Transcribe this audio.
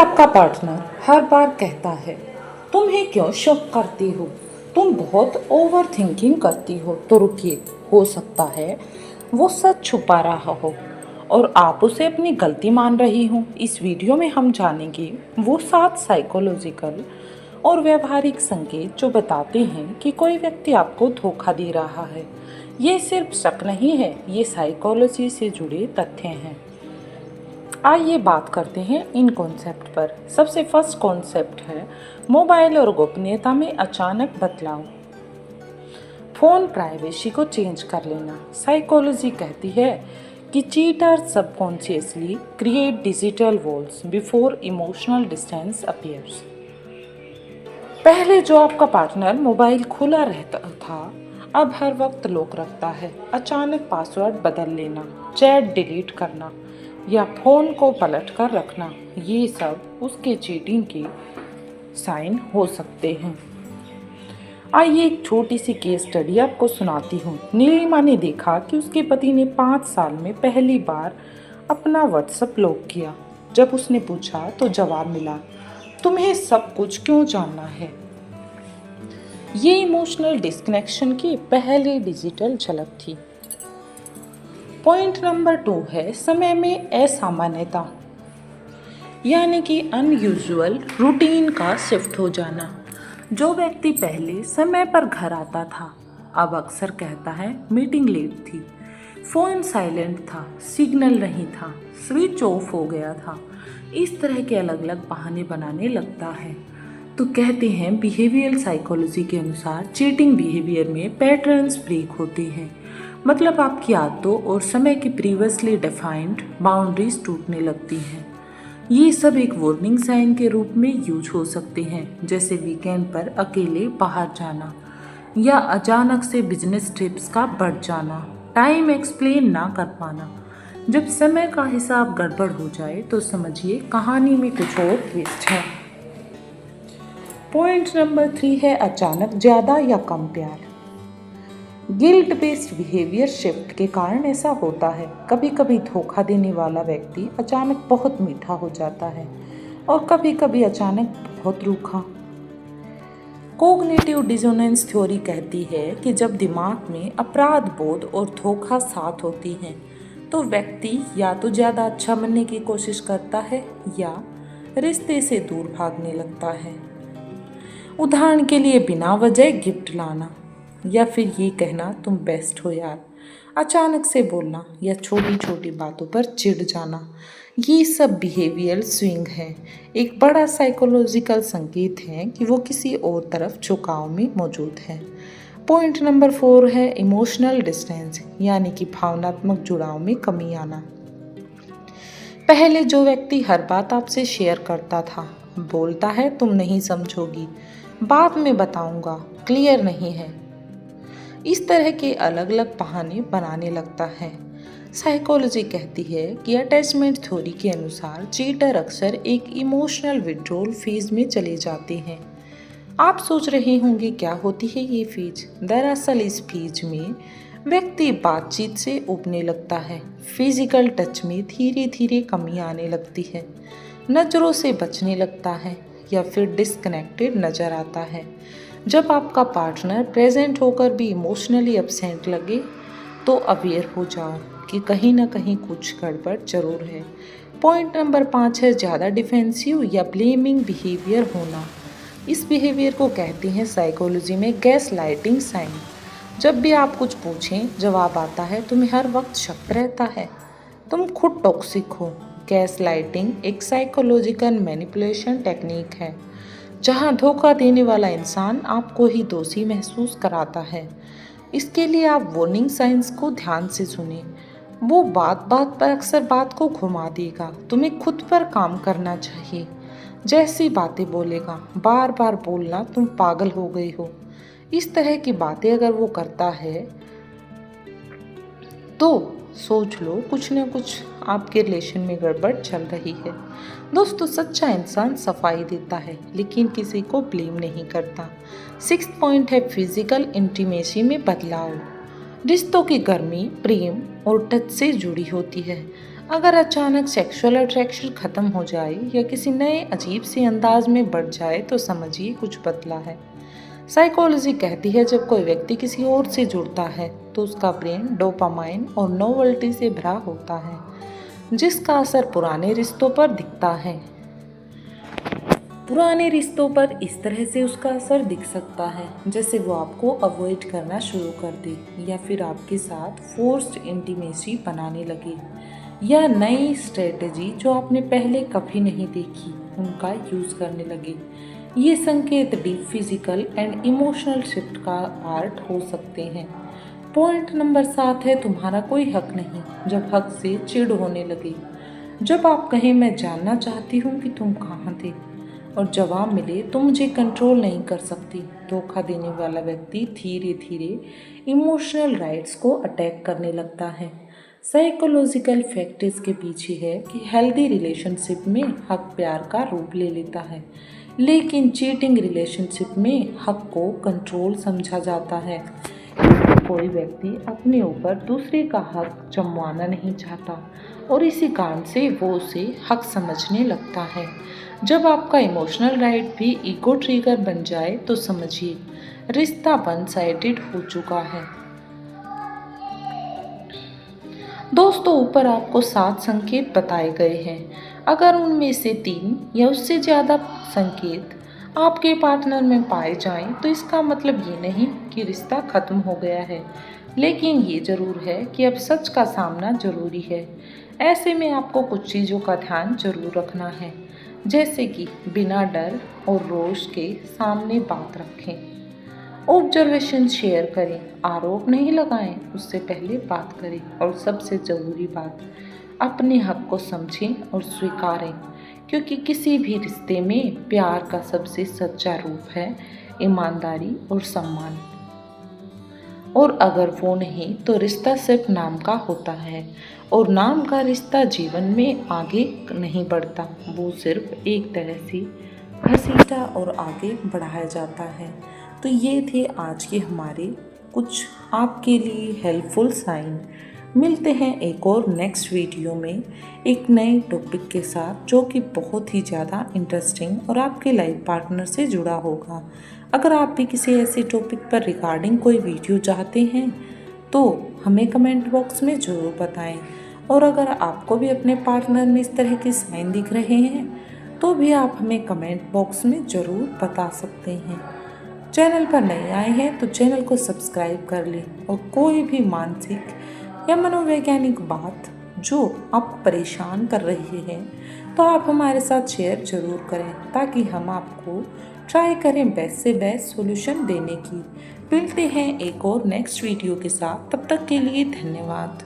आपका पार्टनर हर बार कहता है तुम्हें क्यों शक करती हो, तुम बहुत ओवर थिंकिंग करती हो, तो रुकिए, हो सकता है वो सच छुपा रहा हो और आप उसे अपनी गलती मान रही हो। इस वीडियो में हम जानेंगे वो 7 साइकोलॉजिकल और व्यवहारिक संकेत जो बताते हैं कि कोई व्यक्ति आपको धोखा दे रहा है। ये सिर्फ शक नहीं है, ये साइकोलॉजी से जुड़े तथ्य हैं। आइए बात करते हैं इन कॉन्सेप्ट पर। सबसे फर्स्ट कॉन्सेप्ट है मोबाइल और गोपनीयता में अचानक बदलाव। फ़ोन प्राइवेसी को चेंज कर लेना। साइकोलॉजी कहती है कि cheater subconsciously create digital walls before emotional distance appears. पहले जो आपका पार्टनर मोबाइल खुला रहता था, अब हर वक्त लॉक रखता है। अचानक पासवर्ड बदल लेना, चैट डिलीट करना या फ़ोन को पलट कर रखना, ये सब उसके चीटिंग के साइन हो सकते हैं। आइए एक छोटी सी केस स्टडी आपको सुनाती हूँ। नीलिमा ने देखा कि उसके पति ने 5 साल में पहली बार अपना व्हाट्सएप लॉक किया। जब उसने पूछा तो जवाब मिला, तुम्हें सब कुछ क्यों जानना है। ये इमोशनल डिस्कनेक्शन की पहली डिजिटल झलक थी। पॉइंट नंबर 2 है समय में असामान्यता, यानी कि अनयूजुअल रूटीन का शिफ्ट हो जाना। जो व्यक्ति पहले समय पर घर आता था, अब अक्सर कहता है मीटिंग लेट थी, फ़ोन साइलेंट था, सिग्नल नहीं था, स्विच ऑफ हो गया था। इस तरह के अलग अलग बहाने बनाने लगता है। तो कहते हैं बिहेवियरल साइकोलॉजी के अनुसार चीटिंग बिहेवियर में पैटर्न्स ब्रेक होते हैं। मतलब आपकी आदतों और समय की प्रीवियसली डिफाइंड बाउंड्रीज टूटने लगती हैं। ये सब एक वार्निंग साइन के रूप में यूज हो सकते हैं, जैसे वीकेंड पर अकेले बाहर जाना या अचानक से बिजनेस ट्रिप्स का बढ़ जाना, टाइम एक्सप्लेन ना कर पाना। जब समय का हिसाब गड़बड़ हो जाए तो समझिए कहानी में कुछ और ट्विस्ट है। पॉइंट नंबर 3 है अचानक ज़्यादा या कम प्यार। गिल्ट बेस्ड बिहेवियर शिफ्ट के कारण ऐसा होता है। कभी कभी धोखा देने वाला व्यक्ति अचानक बहुत मीठा हो जाता है और कभी कभी अचानक बहुत रूखा। कोग्निटिव डिसोनेंस थ्योरी कहती है कि जब दिमाग में अपराध बोध और धोखा साथ होती हैं तो व्यक्ति या तो ज़्यादा अच्छा बनने की कोशिश करता है या रिश्ते से दूर भागने लगता है। उदाहरण के लिए बिना वजह गिफ्ट लाना या फिर ये कहना तुम बेस्ट हो यार, अचानक से बोलना या छोटी छोटी बातों पर चिढ़ जाना, ये सब बिहेवियरल स्विंग है। एक बड़ा साइकोलॉजिकल संकेत है कि वो किसी और तरफ झुकाव में मौजूद है। पॉइंट नंबर 4 है इमोशनल डिस्टेंस, यानी कि भावनात्मक जुड़ाव में कमी आना। पहले जो व्यक्ति हर बात आपसे शेयर करता था, बोलता है तुम नहीं समझोगी, बाद में बताऊंगा, क्लियर नहीं है, इस तरह के अलग अलग बहाने बनाने लगता है। साइकोलॉजी कहती है कि अटैचमेंट थ्योरी के अनुसार चीटर अक्सर एक इमोशनल विड्रॉल फेज में चले जाते हैं। आप सोच रहे होंगे क्या होती है ये फेज। दरअसल इस फेज में व्यक्ति बातचीत से उबने लगता है, फिजिकल टच में धीरे धीरे कमी आने लगती है, नज़रों से बचने लगता है या फिर डिस्कनेक्टेड नज़र आता है। जब आपका पार्टनर प्रेजेंट होकर भी इमोशनली एब्सेंट लगे तो अवेयर हो जाओ कि कहीं ना कहीं कुछ गड़बड़ जरूर है। पॉइंट नंबर 5 है ज़्यादा डिफेंसिव या ब्लेमिंग बिहेवियर होना। इस बिहेवियर को कहते हैं साइकोलॉजी में गैस लाइटिंग साइन। जब भी आप कुछ पूछें जवाब आता है तुम्हें हर वक्त शक रहता है, तुम खुद टॉक्सिक हो। गैस लाइटिंग एक साइकोलॉजिकल मैनिपुलेशन टेक्निक है जहां धोखा देने वाला इंसान आपको ही दोषी महसूस कराता है। इसके लिए आप वार्निंग साइंस को ध्यान से सुनें। वो बात बात पर अक्सर बात को घुमा देगा, तुम्हें खुद पर काम करना चाहिए जैसी बातें बोलेगा, बार बार बोलना तुम पागल हो गई हो, इस तरह की बातें अगर वो करता है तो सोच लो कुछ ना कुछ आपके रिलेशन में गड़बड़ चल रही है। दोस्तों, सच्चा इंसान सफाई देता है लेकिन किसी को ब्लेम नहीं करता। 6th पॉइंट है फिजिकल इंटीमेसी में बदलाव। रिश्तों की गर्मी प्रेम और टच से जुड़ी होती है। अगर अचानक सेक्सुअल अट्रैक्शन खत्म हो जाए या किसी नए अजीब सी अंदाज में बढ़ जाए तो समझिए कुछ बदला है। साइकोलॉजी कहती है जब कोई व्यक्ति किसी और से जुड़ता है तो उसका ब्रेन डोपामाइन और नोवेल्टी से भरा होता है, जिसका असर पुराने रिश्तों पर दिखता है। पुराने रिश्तों पर इस तरह से उसका असर दिख सकता है जैसे वो आपको अवॉइड करना शुरू कर दे, या फिर आपके साथ फोर्स्ड इंटीमेसी बनाने लगे, या नई स्ट्रेटजी जो आपने पहले कभी नहीं देखी उनका यूज़ करने लगे। ये संकेत deep physical and emotional shift का आर्ट हो सकते हैं। पॉइंट नंबर 7 है तुम्हारा कोई हक नहीं। जब हक से चिढ़ होने लगे, जब आप कहें मैं जानना चाहती हूँ कि तुम कहाँ थे और जवाब मिले तुम मुझे कंट्रोल नहीं कर सकती। धोखा देने वाला व्यक्ति धीरे धीरे इमोशनल राइट्स को अटैक करने लगता है। साइकोलॉजिकल फैक्ट इसके पीछे है कि हेल्दी रिलेशनशिप में हक प्यार का रूप ले लेता है, लेकिन चीटिंग रिलेशनशिप में हक को कंट्रोल समझा जाता है। कोई व्यक्ति अपने ऊपर दूसरे का हक जमवाना नहीं चाहता और इसी कारण से वो उसे हक समझने लगता है। जब आपका इमोशनल राइट भी ईगो ट्रिगर बन जाए तो समझिए रिश्ता वन साइडेड हो चुका है। दोस्तों, ऊपर आपको 7 संकेत बताए गए हैं। अगर उनमें से 3 या उससे ज़्यादा संकेत आपके पार्टनर में पाए जाएं, तो इसका मतलब ये नहीं कि रिश्ता खत्म हो गया है, लेकिन ये ज़रूर है कि अब सच का सामना ज़रूरी है। ऐसे में आपको कुछ चीज़ों का ध्यान जरूर रखना है, जैसे कि बिना डर और रोष के सामने बात रखें, ऑब्जर्वेशन शेयर करें, आरोप नहीं लगाएं, उससे पहले बात करें, और सबसे ज़रूरी बात, अपने हक को समझें और स्वीकारें, क्योंकि किसी भी रिश्ते में प्यार का सबसे सच्चा रूप है ईमानदारी और सम्मान। और अगर वो नहीं तो रिश्ता सिर्फ नाम का होता है, और नाम का रिश्ता जीवन में आगे नहीं बढ़ता, वो सिर्फ एक तरह से घसीटा और आगे बढ़ाया जाता है। तो ये थे आज के हमारे कुछ आपके लिए हेल्पफुल साइन। मिलते हैं एक और नेक्स्ट वीडियो में एक नए टॉपिक के साथ, जो कि बहुत ही ज़्यादा इंटरेस्टिंग और आपके लाइफ पार्टनर से जुड़ा होगा। अगर आप भी किसी ऐसे टॉपिक पर रिगार्डिंग कोई वीडियो चाहते हैं तो हमें कमेंट बॉक्स में ज़रूर बताएं। और अगर आपको भी अपने पार्टनर में इस तरह के साइन दिख रहे हैं तो भी आप हमें कमेंट बॉक्स में ज़रूर बता सकते हैं। चैनल पर नए आए हैं तो चैनल को सब्सक्राइब कर लें, और कोई भी मानसिक या मनोवैज्ञानिक बात जो आपको परेशान कर रही है तो आप हमारे साथ शेयर ज़रूर करें, ताकि हम आपको ट्राई करें बेस्ट से बेस्ट सॉल्यूशन देने की। मिलते हैं एक और नेक्स्ट वीडियो के साथ, तब तक के लिए धन्यवाद।